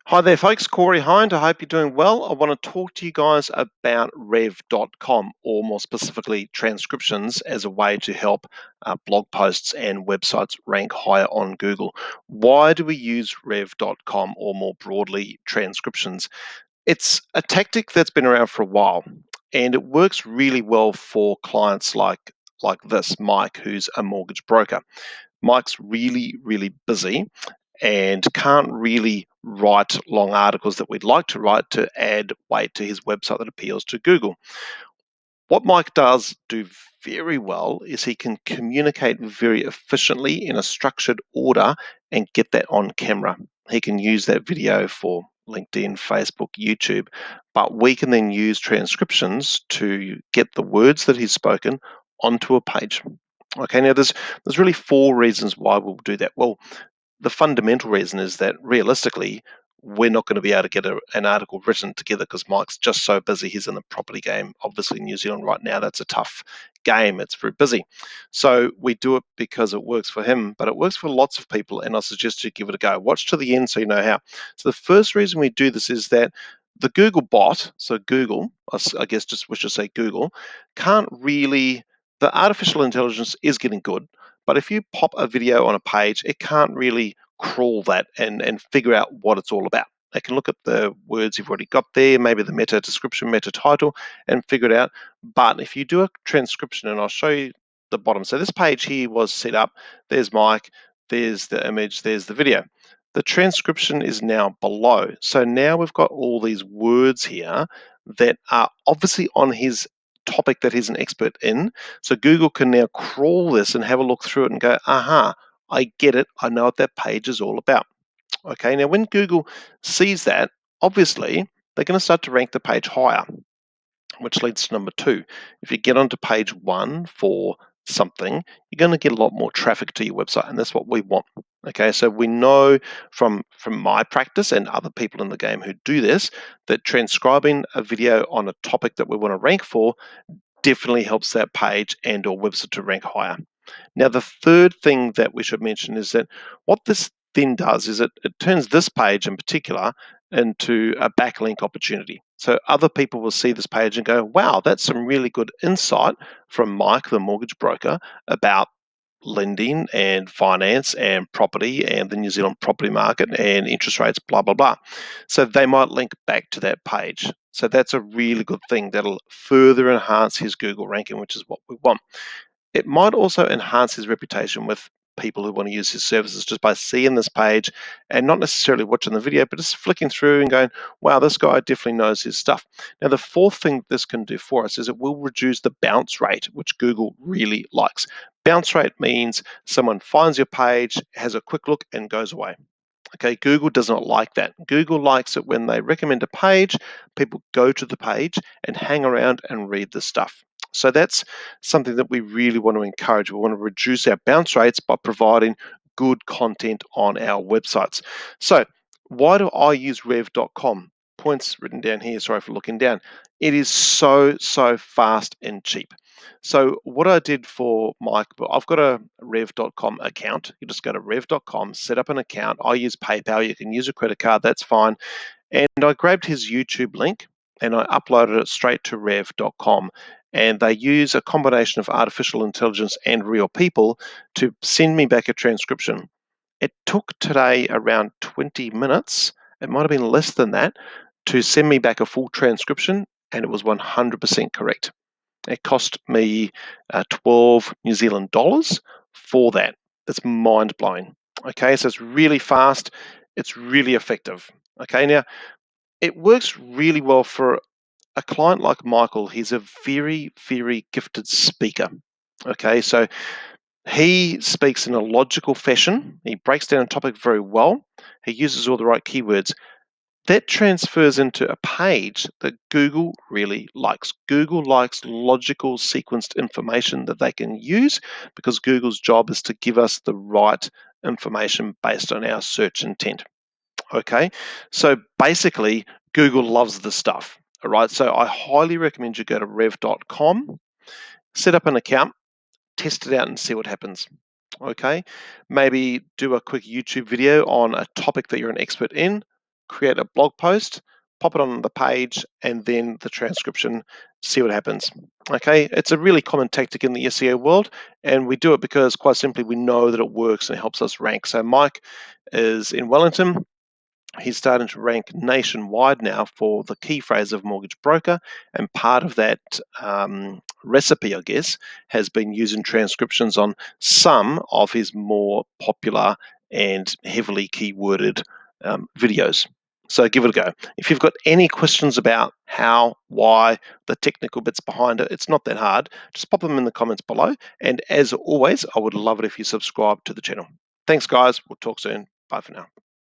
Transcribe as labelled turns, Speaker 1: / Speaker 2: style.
Speaker 1: Hi there, folks. Corey Hind. I hope you're doing well. I want to talk to you guys about REV.com, or more specifically, transcriptions as a way to help blog posts and websites rank higher on Google. Why do we use REV.com, or more broadly, transcriptions? It's a tactic that's been around for a while, and it works really well for clients like this, Mike, who's a mortgage broker. Mike's really busy and can't really write long articles that we'd like to write to add weight to his website that appeals to Google. What Mike does do very well is he can communicate very efficiently in a structured order and get that on camera. He can use that video for LinkedIn, Facebook, YouTube, but we can then use transcriptions to get the words that he's spoken onto a page. Okay, now there's really four reasons why we'll do that. Well, the fundamental reason is that realistically, we're not going to be able to get an article written together because Mike's just so busy. He's in the property game. Obviously, in New Zealand right now, that's a tough game. It's very busy. So we do it because it works for him, but it works for lots of people, and I suggest you give it a go. Watch to the end so you know how. So the first reason we do this is that the Google bot, so Google, I guess just we should say Google, can't really, the artificial intelligence is getting good, but if you pop a video on a page, it can't really crawl that and figure out what it's all about. They can look at the words you've already got there, maybe the meta description, meta title, and figure it out. But if you do a transcription, and I'll show you the bottom. So this page here was set up. There's Mike, there's the image, there's the video. The transcription is now below. So now we've got all these words here that are obviously on his topic that he's an expert in. So Google can now crawl this and have a look through it and go, aha, I get it. I know what that page is all about. Okay, now when Google sees that, obviously they're going to start to rank the page higher, which leads to number two. If you get onto page one for something, you're going to get a lot more traffic to your website, and that's what we want. Okay, so we know from my practice and other people in the game who do this that transcribing a video on a topic that we want to rank for definitely helps that page and or website to rank higher. Now, the third thing that we should mention is that what this then does is it turns this page in particular into a backlink opportunity. So other people will see this page and go, wow, that's some really good insight from Mike, the mortgage broker, about lending and finance and property and the New Zealand property market and interest rates, blah, blah, blah. So they might link back to that page. So that's a really good thing that'll further enhance his Google ranking, which is what we want. It might also enhance his reputation with people who want to use his services just by seeing this page and not necessarily watching the video, but just flicking through and going, wow, this guy definitely knows his stuff. Now, the fourth thing this can do for us is it will reduce the bounce rate, which Google really likes. Bounce rate means someone finds your page, has a quick look, and goes away. Okay, Google does not like that. Google likes it when they recommend a page, people go to the page and hang around and read the stuff. So that's something that we really want to encourage. We want to reduce our bounce rates by providing good content on our websites. So why do I use rev.com? Points written down here, sorry for looking down. It is so fast and cheap. So what I did for Mike, I've got a rev.com account. You just go to rev.com, set up an account. I use PayPal. You can use a credit card. That's fine. And I grabbed his YouTube link and I uploaded it straight to rev.com. And they use a combination of artificial intelligence and real people to send me back a transcription. It took today around 20 minutes. It might have been less than that to send me back a full transcription, and it was 100% correct. It cost me 12 New Zealand dollars for that. That's mind blowing. Okay, so it's really fast, it's really effective. Okay, now it works really well for a client like Michael. He's a very gifted speaker. Okay, so he speaks in a logical fashion, he breaks down a topic very well, he uses all the right keywords. That transfers into a page that Google really likes. Google likes logical sequenced information that they can use because Google's job is to give us the right information based on our search intent. Okay, so basically, Google loves this stuff. All right, so I highly recommend you go to rev.com, set up an account, test it out, and see what happens. Okay, maybe do a quick YouTube video on a topic that you're an expert in. create a blog post, pop it on the page, and then the transcription, see what happens. Okay, it's a really common tactic in the SEO world, and we do it because quite simply we know that it works and it helps us rank. So Mike is in Wellington. He's starting to rank nationwide now for the key phrase of mortgage broker, and part of that recipe, I guess, has been using transcriptions on some of his more popular and heavily keyworded videos. So give it a go. If you've got any questions about how, why, the technical bits behind it, it's not that hard. Just pop them in the comments below. And as always, I would love it if you subscribe to the channel. Thanks, guys. We'll talk soon. Bye for now.